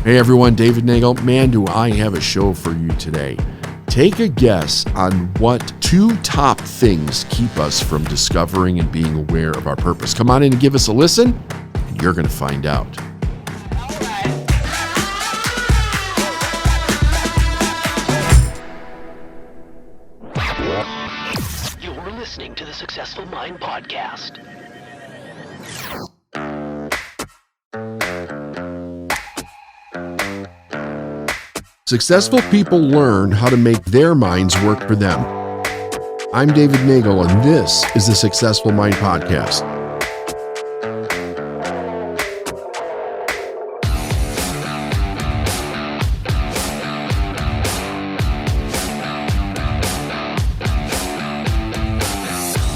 Hey everyone, David Nagel. Man, do I have a show for you today. Take a guess on what two top things keep us from discovering and being aware of our purpose. Come on in and give us a listen, and you're going to find out. You're listening to the Successful Mind Podcast. Successful people learn how to make their minds work for them. I'm David Nagel, and this is the Successful Mind Podcast.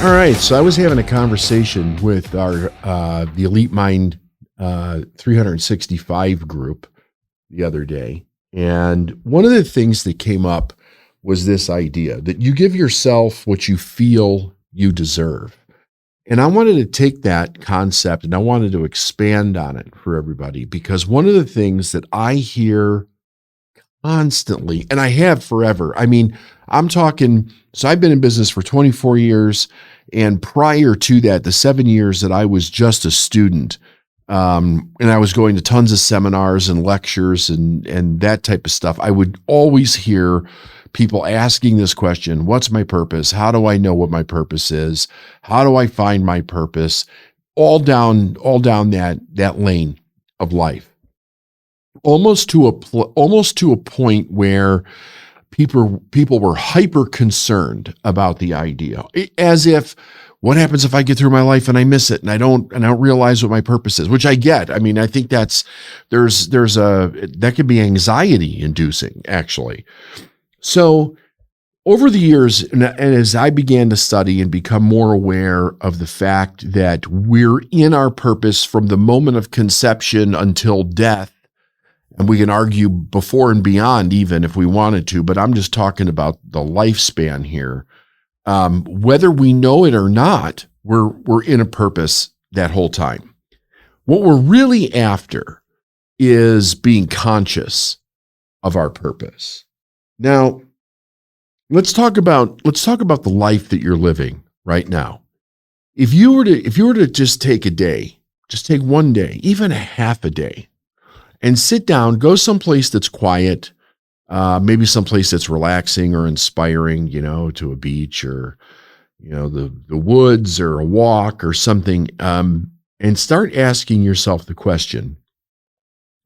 All right, so I was having a conversation with our the Elite Mind 365 group the other day. And one of the things that came up was this idea that you give yourself what you feel you deserve. And I wanted to take that concept and I wanted to expand on it for everybody, because one of the things that I hear constantly, and I have forever, I'm talking, so I've been in business for 24 years. And prior to that, the 7 years that I was just a student, and I was going to tons of seminars and lectures and that type of stuff, I would always hear people asking this question: what's my purpose? How do I know what my purpose is? How do I find my purpose? All down that lane of life, almost to a point where people were hyper concerned about the idea, as if, what happens if I get through my life and I miss it and I don't realize what my purpose is? Which I get. I think that could be anxiety inducing, actually. So over the years, and as I began to study and become more aware of the fact that we're in our purpose from the moment of conception until death, and we can argue before and beyond even if we wanted to, but I'm just talking about the lifespan here. Whether we know it or not, we're in a purpose that whole time. What we're really after is being conscious of our purpose. Now, let's talk about the life that you're living right now. If you were to just take a day, just take one day, even a half a day, and sit down, go someplace that's quiet, maybe someplace that's relaxing or inspiring, to a beach or, the woods or a walk or something, and start asking yourself the question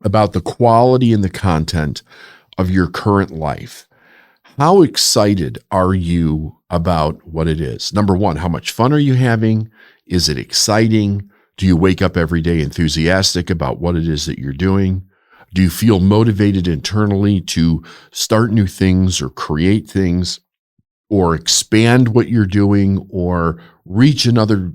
about the quality and the content of your current life. How excited are you about what it is? Number one, how much fun are you having? Is it exciting? Do you wake up every day enthusiastic about what it is that you're doing? Do you feel motivated internally to start new things or create things or expand what you're doing or reach another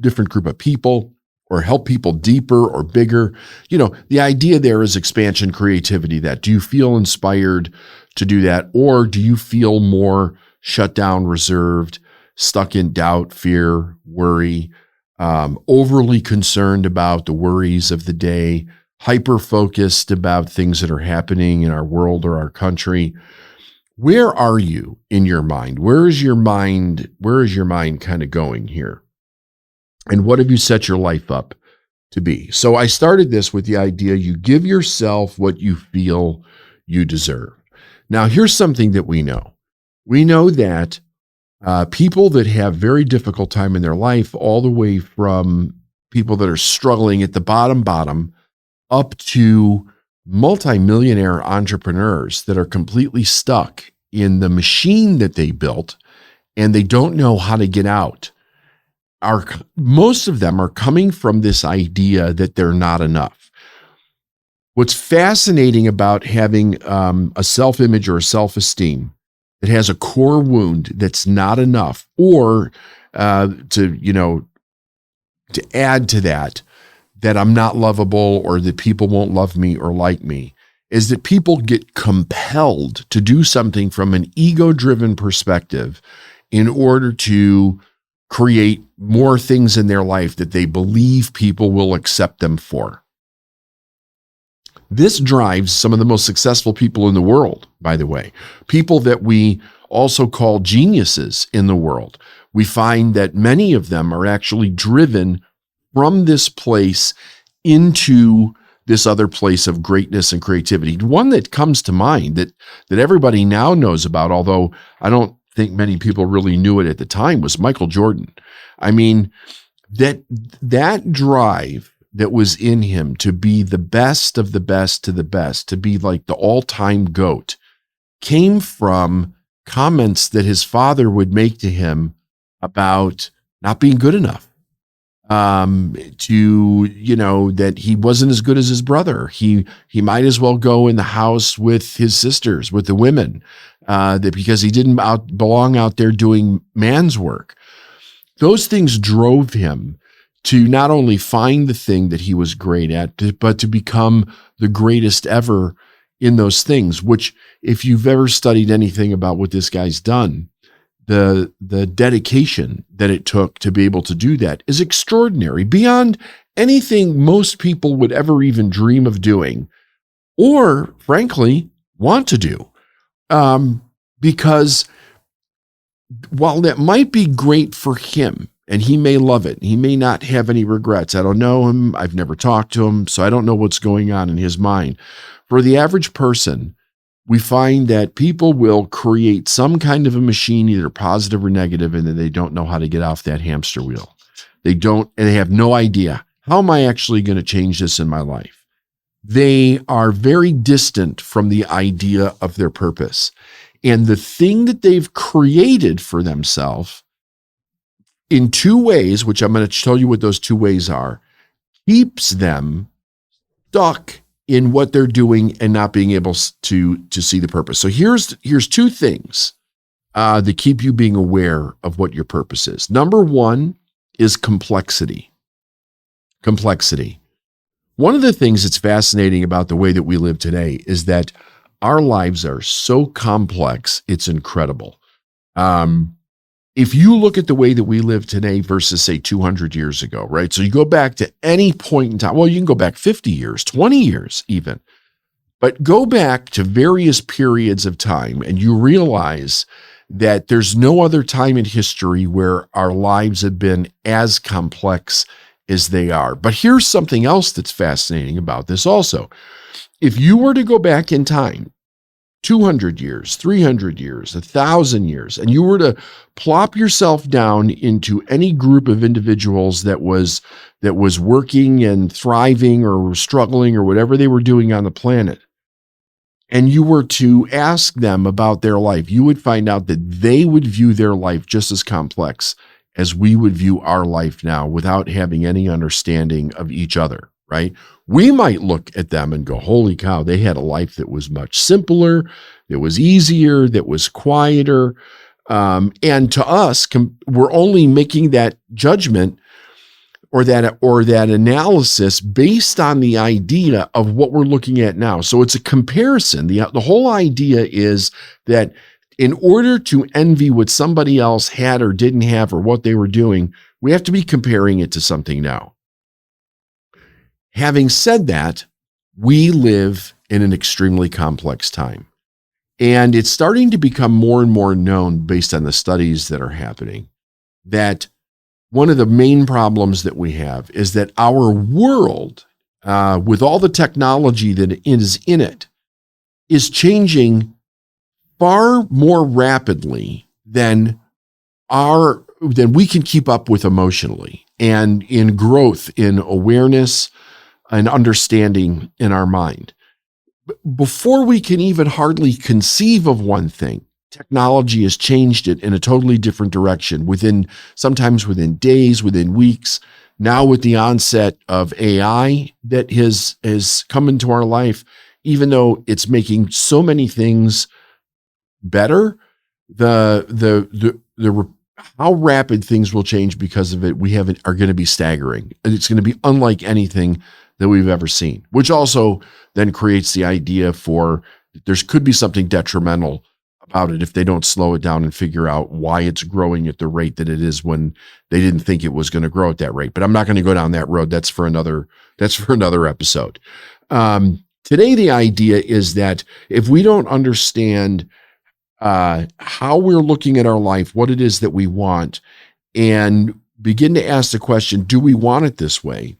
different group of people or help people deeper or bigger? The idea there is expansion, creativity. That do you feel inspired to do that? Or do you feel more shut down, reserved, stuck in doubt, fear, worry, overly concerned about the worries of the day, hyper-focused about things that are happening in our world or our country? Where are you in your mind? Where is your mind kind of going here? And what have you set your life up to be? So I started this with the idea you give yourself what you feel you deserve. Now, here's something that we know. We know that people that have very difficult time in their life, all the way from people that are struggling at the bottom, up to multimillionaire entrepreneurs that are completely stuck in the machine that they built and they don't know how to get out, most of them are coming from this idea that they're not enough. What's fascinating about having a self-image or a self-esteem that has a core wound that's not enough, or to add to that I'm not lovable or that people won't love me or like me, is that people get compelled to do something from an ego-driven perspective in order to create more things in their life that they believe people will accept them for. This drives some of the most successful people in the world, by the way, people that we also call geniuses in the world. We find that many of them are actually driven from this place into this other place of greatness and creativity. One that comes to mind that everybody now knows about, although I don't think many people really knew it at the time, was Michael Jordan. I mean, that drive that was in him to be the best of the best to the best, to be like the all-time GOAT, came from comments that his father would make to him about not being good enough, that he wasn't as good as his brother. He might as well go in the house with his sisters, with the women, that because he didn't belong out there doing man's work. Those things drove him to not only find the thing that he was great at, but to become the greatest ever in those things, which, if you've ever studied anything about what this guy's done, the dedication that it took to be able to do that is extraordinary, beyond anything most people would ever even dream of doing, or frankly, want to do. Because while that might be great for him, and he may love it, he may not have any regrets. I don't know him. I've never talked to him, so I don't know what's going on in his mind. For the average person, we find that people will create some kind of a machine, either positive or negative, and then they don't know how to get off that hamster wheel. They have no idea, how am I actually going to change this in my life? They are very distant from the idea of their purpose. And the thing that they've created for themselves in two ways, which I'm going to tell you what those two ways are, keeps them stuck in what they're doing and not being able to see the purpose. So here's two things that keep you being aware of what your purpose is. Number one is complexity. Complexity. One of the things that's fascinating about the way that we live today is that our lives are so complex, it's incredible. If you look at the way that we live today versus, say, 200 years ago, right? So you go back to any point in time. Well, you can go back 50 years, 20 years even. But go back to various periods of time and you realize that there's no other time in history where our lives have been as complex as they are. But here's something else that's fascinating about this also. If you were to go back in time, 200 years, 300 years, 1,000 years, and you were to plop yourself down into any group of individuals that was working and thriving or struggling or whatever they were doing on the planet, and you were to ask them about their life, you would find out that they would view their life just as complex as we would view our life now, without having any understanding of each other, right? We might look at them and go, holy cow, they had a life that was much simpler, that was easier, that was quieter. And to us, we're only making that judgment or that analysis based on the idea of what we're looking at now. So it's a comparison. The whole idea is that in order to envy what somebody else had or didn't have or what they were doing, we have to be comparing it to something now. Having said that, we live in an extremely complex time. And it's starting to become more and more known, based on the studies that are happening, that one of the main problems that we have is that our world, with all the technology that is in it, is changing far more rapidly than we can keep up with emotionally, and in growth, in awareness, and understanding in our mind. Before we can even hardly conceive of one thing, technology has changed it in a totally different direction, sometimes within days, within weeks. Now with the onset of AI that has come into our life, even though it's making so many things better, how rapid things will change because of it, are going to be staggering. And it's going to be unlike anything that we've ever seen, which also then creates the idea there could be something detrimental about it if they don't slow it down and figure out why it's growing at the rate that it is when they didn't think it was going to grow at that rate. But I'm not going to go down that road. That's for another episode. Today, the idea is that if we don't understand how we're looking at our life, what it is that we want, and begin to ask the question, do we want it this way?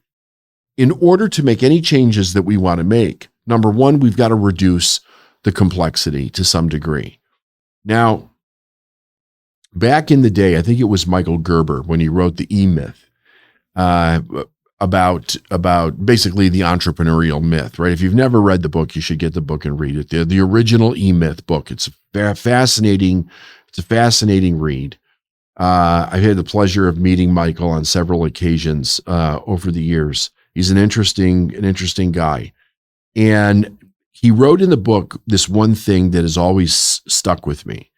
In order to make any changes that we want to make, number one, we've got to reduce the complexity to some degree. Now, back in the day, I think it was Michael Gerber when he wrote the E-Myth, about basically the entrepreneurial myth, right? If you've never read the book, you should get the book and read it. The original E-Myth book. It's a fascinating read. I've had the pleasure of meeting Michael on several occasions over the years. He's an interesting guy. And he wrote in the book this one thing that has always stuck with me.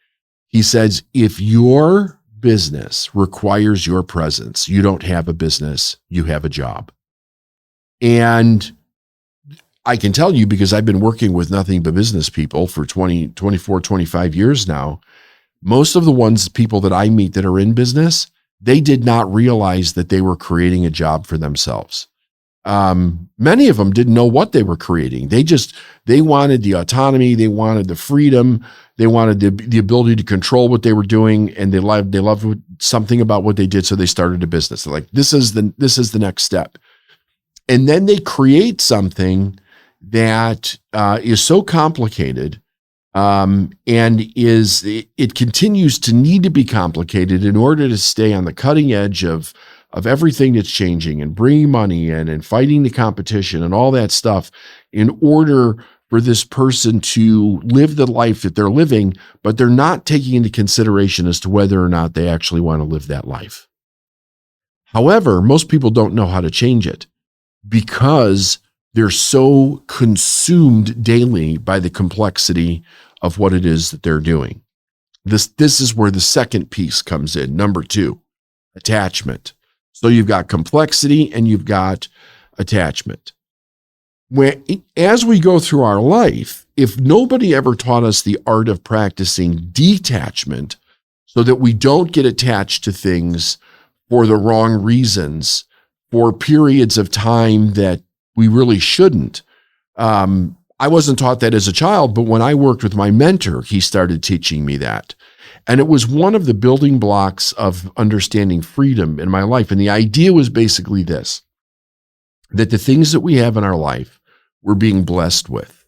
He says, if your business requires your presence, you don't have a business, you have a job. And I can tell you, because I've been working with nothing but business people for 24, 25 years now, most of the people that I meet that are in business, they did not realize that they were creating a job for themselves. Many of them didn't know what they were creating. They wanted the autonomy. They wanted the freedom. They wanted the ability to control what they were doing. And they loved something about what they did. So they started a business. They're like, this is the next step. And then they create something that is so complicated, and it continues to need to be complicated in order to stay on the cutting edge of everything that's changing and bringing money in and fighting the competition and all that stuff, in order for this person to live the life that they're living, but they're not taking into consideration as to whether or not they actually want to live that life. However, most people don't know how to change it because they're so consumed daily by the complexity of what it is that they're doing. This is where the second piece comes in. Number 2, attachment. So you've got complexity and you've got attachment. As we go through our life, if nobody ever taught us the art of practicing detachment so that we don't get attached to things for the wrong reasons, for periods of time that we really shouldn't. I wasn't taught that as a child, but when I worked with my mentor, he started teaching me that. And it was one of the building blocks of understanding freedom in my life. And the idea was basically this, that the things that we have in our life, we're being blessed with.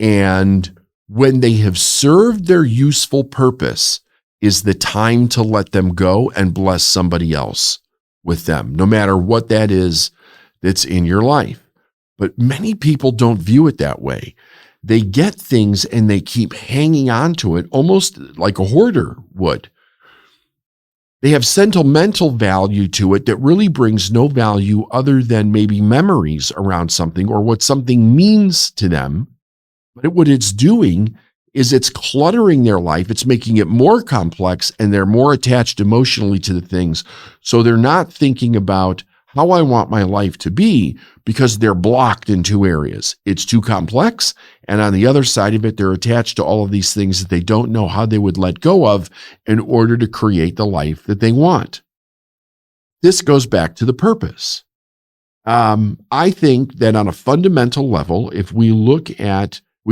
And when they have served their useful purpose, is the time to let them go and bless somebody else with them, no matter what that is that's in your life. But many people don't view it that way. They get things and they keep hanging on to it almost like a hoarder would. They have sentimental value to it that really brings no value other than maybe memories around something or what something means to them. But what it's doing is it's cluttering their life. It's making it more complex, and they're more attached emotionally to the things. So they're not thinking about how I want my life to be, because they're blocked in 2 areas. It's too complex. And on the other side of it, they're attached to all of these things that they don't know how they would let go of in order to create the life that they want. This goes back to the purpose. I think that on a fundamental level, if we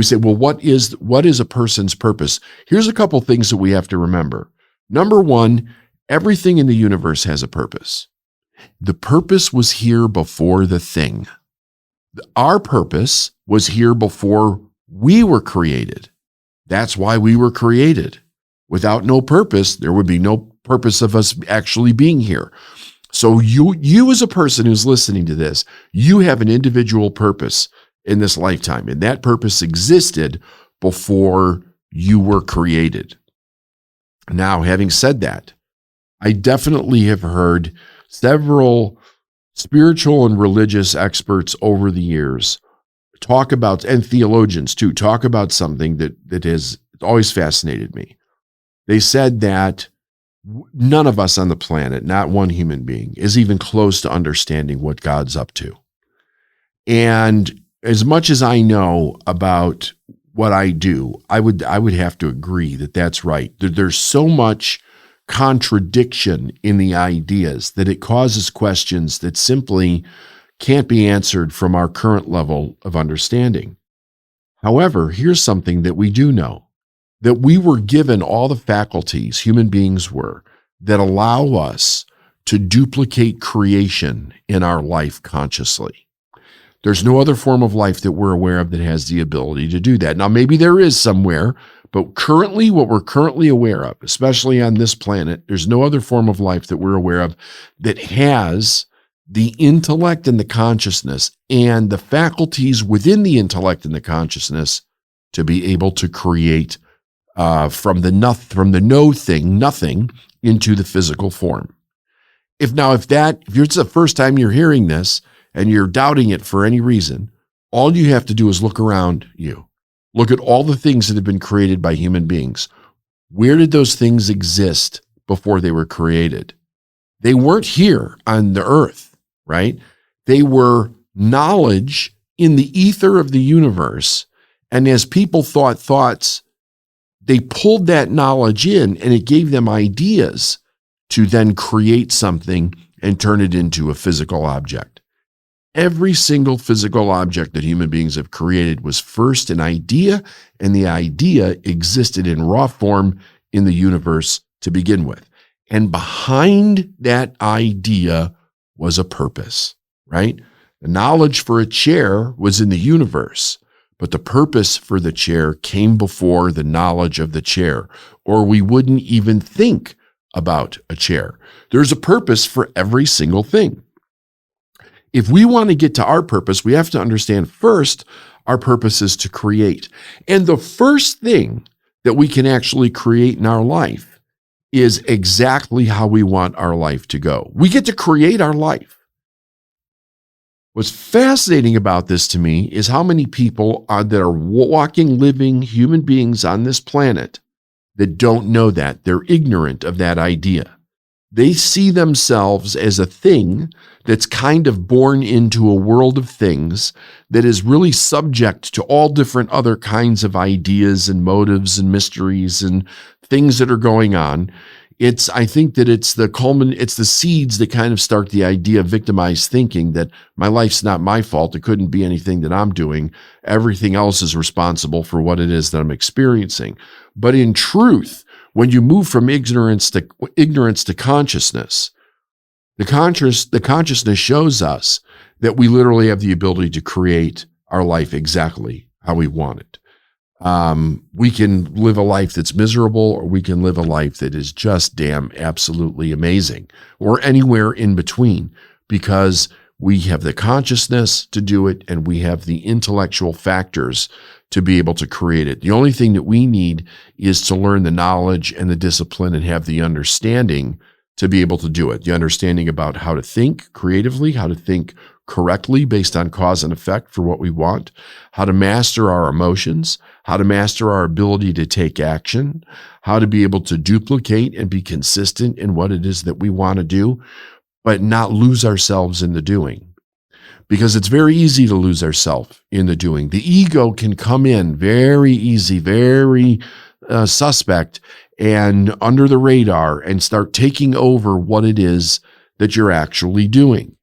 say, well, what is a person's purpose? Here's a couple things that we have to remember. Number 1, everything in the universe has a purpose. The purpose was here before the thing. Our purpose was here before we were created. That's why we were created. Without no purpose, there would be no purpose of us actually being here. So you as a person who's listening to this, you have an individual purpose in this lifetime, and that purpose existed before you were created. Now, having said that, I definitely have heard several spiritual and religious experts over the years talk about, and theologians too, talk about something that has always fascinated me. They said that none of us on the planet, not one human being, is even close to understanding what God's up to. And as much as I know about what I do, I would have to agree that that's right. There's so much contradiction in the ideas that it causes questions that simply can't be answered from our current level of understanding. However, here's something that we do know, that we were given all the faculties, human beings were, that allow us to duplicate creation in our life consciously. There's no other form of life that we're aware of that has the ability to do that. Now, maybe there is somewhere, but currently, what we're currently aware of, especially on this planet, there's no other form of life that we're aware of that has the intellect and the consciousness and the faculties within the intellect and the consciousness to be able to create from the no thing, nothing, into the physical form. If it's the first time you're hearing this and you're doubting it for any reason, all you have to do is look around you. Look at all the things that have been created by human beings. Where did those things exist before they were created? They weren't here on the earth, right? They were knowledge in the ether of the universe. And as people thought thoughts, they pulled that knowledge in and it gave them ideas to then create something and turn it into a physical object. Every single physical object that human beings have created was first an idea, and the idea existed in raw form in the universe to begin with. And behind that idea was a purpose, right? The knowledge for a chair was in the universe, but the purpose for the chair came before the knowledge of the chair, or we wouldn't even think about a chair. There's a purpose for every single thing. If we want to get to our purpose, we have to understand first, our purpose is to create. And the first thing that we can actually create in our life is exactly how we want our life to go. We get to create our life. What's fascinating about this to me is how many people that are walking, living human beings on this planet that don't know that. They're ignorant of that idea. They see themselves as a thing that's kind of born into a world of things that is really subject to all different other kinds of ideas and motives and mysteries and things that are going on. I think that it's the seeds that kind of start the idea of victimized thinking that my life's not my fault. It couldn't be anything that I'm doing. Everything else is responsible for what it is that I'm experiencing. But in truth, when you move from ignorance to consciousness, the consciousness shows us that we literally have the ability to create our life exactly how we want it. We can live a life that's miserable, or we can live a life that is just damn absolutely amazing, or anywhere in between, because we have the consciousness to do it and we have the intellectual factors to be able to create it. The only thing that we need is to learn the knowledge and the discipline and have the understanding to be able to do it. The understanding about how to think creatively, how to think correctly based on cause and effect for what we want, how to master our emotions, how to master our ability to take action, how to be able to duplicate and be consistent in what it is that we want to do, but not lose ourselves in the doing. Because it's very easy to lose ourselves in the doing. The ego can come in very easy, very suspect and under the radar and start taking over what it is that you're actually doing.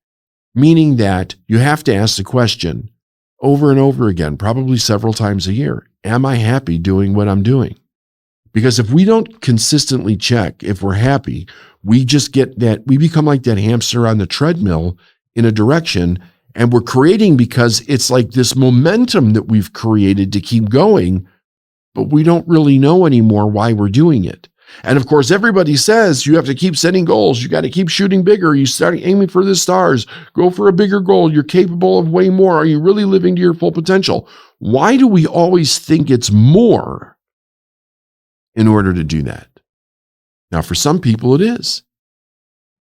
Meaning that you have to ask the question over and over again, probably several times a year, am I happy doing what I'm doing? Because if we don't consistently check if we're happy, we become like that hamster on the treadmill in a direction, and we're creating because it's like this momentum that we've created to keep going, but we don't really know anymore why we're doing it. And of course, everybody says you have to keep setting goals. You got to keep shooting bigger. You start aiming for the stars. Go for a bigger goal. You're capable of way more. Are you really living to your full potential? Why do we always think it's more in order to do that? Now, for some people, it is.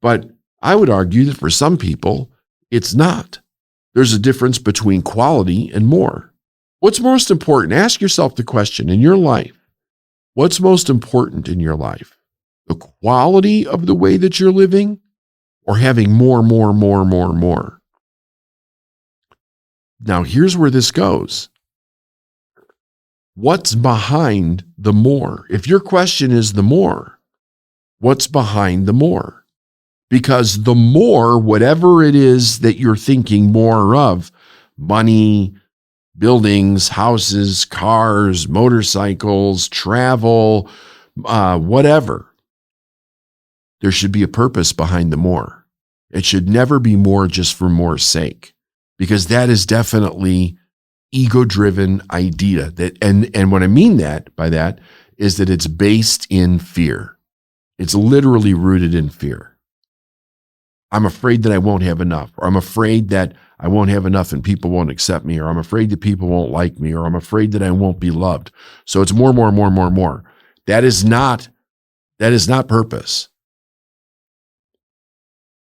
But I would argue that for some people, it's not. There's a difference between quality and more. What's most important? Ask yourself the question in your life. What's most important in your life? The quality of the way that you're living, or having more? Now, here's where this goes. What's behind the more? If your question is the more, what's behind the more? because the more, whatever it is that you're thinking more of, money, buildings, houses, cars, motorcycles, travel, whatever, there should be a purpose behind the more. It should never be more just for more's sake, because that is definitely ego-driven idea. That and what I mean by that is that it's based in fear. It's literally rooted in fear. I'm afraid that I won't have enough, or I'm afraid that I won't have enough and people won't accept me, or I'm afraid that people won't like me, or I'm afraid that I won't be loved. So it's more. That is not purpose.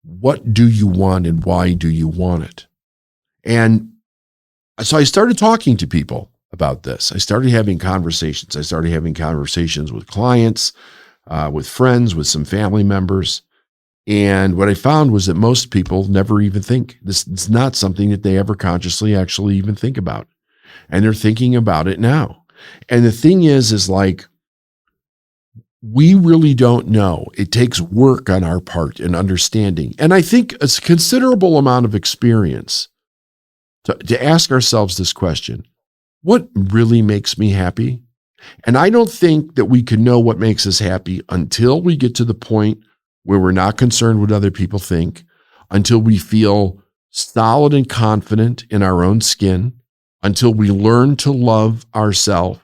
What do you want and why do you want it? And so I started talking to people about this. I started having conversations. I started having conversations with clients, with friends, with some family members. And what I found was that most people never even think this. It's not something that they ever consciously actually even think about. And they're thinking about it now. And the thing is like, we really don't know. It takes work on our part and understanding. And I think it's a considerable amount of experience to ask ourselves this question: what really makes me happy? And I don't think that we can know what makes us happy until we get to the point where we're not concerned what other people think, until we feel solid and confident in our own skin, until we learn to love ourselves,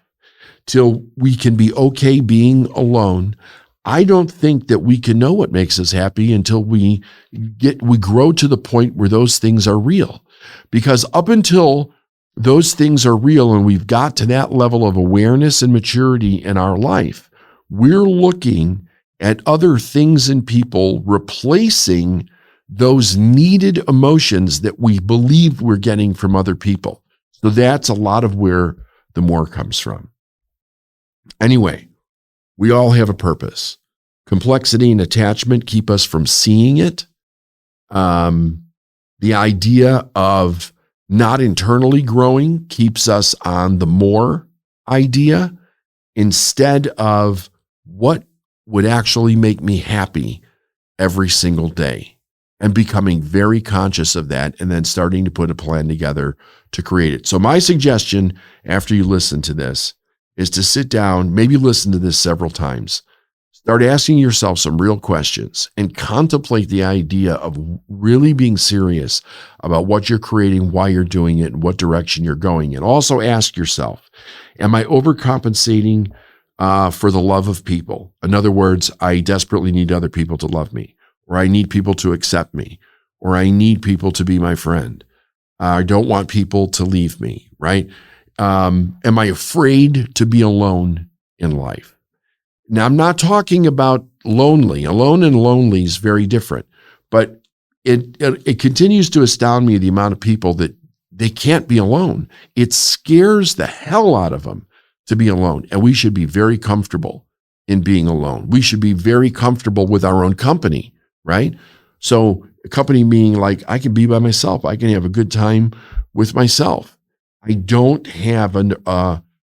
till we can be okay being alone. I don't think that we can know what makes us happy until we grow to the point where those things are real. Because up until those things are real and we've got to that level of awareness and maturity in our life, we're looking at other things and people replacing those needed emotions that we believe we're getting from other people. So that's a lot of where the more comes from. Anyway, we all have a purpose. Complexity and attachment keep us from seeing it. The idea of not internally growing keeps us on the more idea instead of what would actually make me happy every single day, and becoming very conscious of that and then starting to put a plan together to create it. So my suggestion after you listen to this is to sit down, maybe listen to this several times, start asking yourself some real questions and contemplate the idea of really being serious about what you're creating, why you're doing it, and what direction you're going. And also ask yourself, am I overcompensating for the love of people? In other words, I desperately need other people to love me, or I need people to accept me, or I need people to be my friend. I don't want people to leave me, right? Am I afraid to be alone in life? Now, I'm not talking about lonely. Alone and lonely is very different, but it continues to astound me the amount of people that they can't be alone. It scares the hell out of them to be alone. And we should be very comfortable in being alone. We should be very comfortable with our own company, right? So a company meaning like I can be by myself. I can have a good time with myself. I don't have an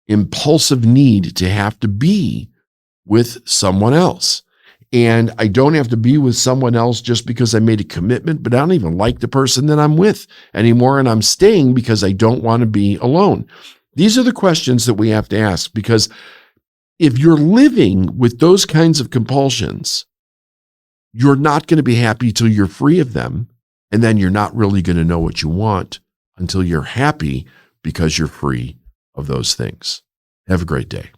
impulsive need to have to be with someone else. And I don't have to be with someone else just because I made a commitment, but I don't even like the person that I'm with anymore. And I'm staying because I don't want to be alone. These are the questions that we have to ask, because if you're living with those kinds of compulsions, you're not going to be happy till you're free of them. And then you're not really going to know what you want until you're happy because you're free of those things. Have a great day.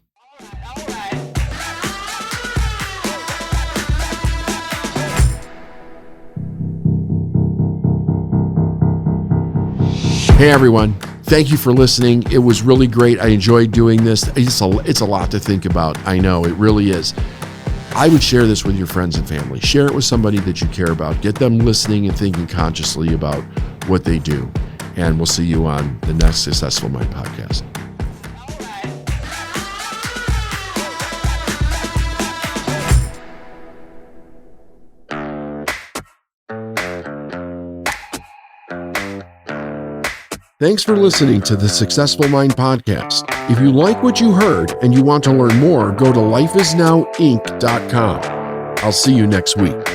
Hey everyone, thank you for listening. It was really great. I enjoyed doing this. It's a lot to think about. I know, it really is. I would share this with your friends and family. Share it with somebody that you care about. Get them listening and thinking consciously about what they do. And we'll see you on the next Successful Mind podcast. Thanks for listening to the Successful Mind podcast. If you like what you heard and you want to learn more, go to lifeisnowinc.com. I'll see you next week.